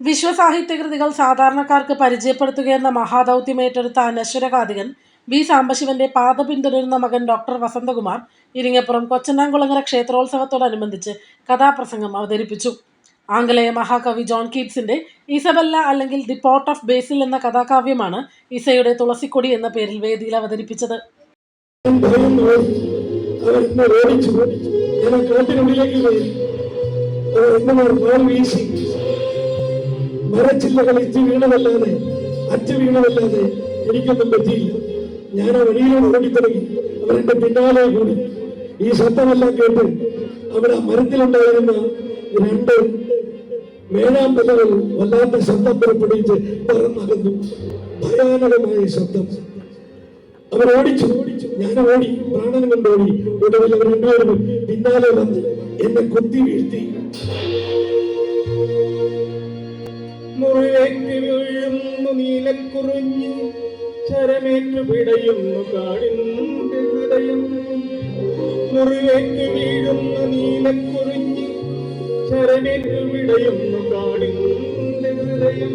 വിശ്വസാഹിത്യകൃതികൾ സാധാരണക്കാർക്ക് പരിചയപ്പെടുത്തുകയെന്ന മഹാദൗത്യമേറ്റെടുത്ത അനശ്വരകാതികൻ വി സാംബശിവന്റെ പാത പിന്തുടരുന്ന മകൻ ഡോക്ടർ വസന്തകുമാർ ഇരിങ്ങപ്പുറം കൊച്ചനാംകുളങ്ങര ക്ഷേത്രോത്സവത്തോടനുബന്ധിച്ച് കഥാപ്രസംഗം അവതരിപ്പിച്ചു. ആംഗലേയ മഹാകവി ജോൺ കീറ്റ്സിന്റെ ഇസബെല്ല അല്ലെങ്കിൽ ദി പോർട്ട് ഓഫ് ബേസിൽ എന്ന കഥാകാവ്യമാണ് ഇസയുടെ തുളസിക്കൊടി എന്ന പേരിൽ വേദിയിൽ അവതരിപ്പിച്ചത്. മരച്ചില്ലകൾ ഇച്ച് വീണതല്ലാതെ അച്ച് വീണതല്ലാതെ എനിക്കൊന്നും പറ്റിയില്ല. ഞാൻ ആ വഴിയിലൂടെ ഓടിത്തുടങ്ങി. അവരെന്റെ പിന്നാലെ കൂടി. ഈ ശബ്ദമെല്ലാം കേട്ട് അവിടെ മരത്തിലുണ്ടായിരുന്ന രണ്ട് വേഴാമ്പലുകൾ വല്ലാത്ത ശബ്ദം പുറപ്പെടുവിച്ച് പറന്നകന്നു. ഭയാനകമായ ശബ്ദം. അവരോടിച്ചു. ഞാൻ ഓടി, പ്രാണനം കൊണ്ടോടി. ഒടുവിൽ അവർ രണ്ടുപേരും പിന്നാലെ വന്ന് എന്നെ കൊത്തി വീഴ്ത്തി. മുറിവേറ്റ് വീഴുന്നു നീലക്കുറിഞ്ഞ്, ശരമേറ്റു പിടയുന്നു കാടിന്റെ ഹൃദയം. മുറിവേറ്റ് വീഴുന്നു നീലക്കുറിഞ്ഞ്, ശരമേറ്റു പിടയുന്നു കാടിന്റെ ഹൃദയം.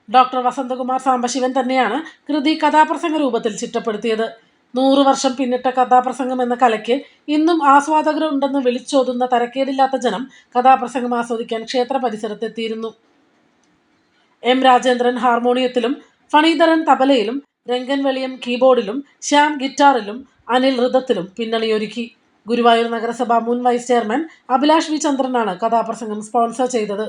ഡോക്ടർ വസന്തകുമാർ സാംബശിവൻ തന്നെയാണ് കൃതി കഥാപ്രസംഗ രൂപത്തിൽ ചിട്ടപ്പെടുത്തിയത്. 100 വർഷം പിന്നിട്ട കഥാപ്രസംഗം എന്ന കലയ്ക്ക് ഇന്നും ആസ്വാദകരുണ്ടെന്ന് വിളിച്ചോതുന്ന തരക്കേടില്ലാത്ത ജനം കഥാപ്രസംഗം ആസ്വദിക്കാൻ ക്ഷേത്ര പരിസരത്തെത്തിയിരുന്നു. എം രാജേന്ദ്രൻ ഹാർമോണിയത്തിലും, ഫണീധരൻ തബലയിലും, രംഗൻ വെളിയം കീബോർഡിലും, ശ്യാം ഗിറ്റാറിലും, അനിൽ ഋതത്തിലും പിന്നണിയൊരുക്കി. ഗുരുവായൂർ നഗരസഭ മുൻ വൈസ് ചെയർമാൻ അഭിലാഷ് വി ചന്ദ്രനാണ് കഥാപ്രസംഗം സ്പോൺസർ ചെയ്തത്.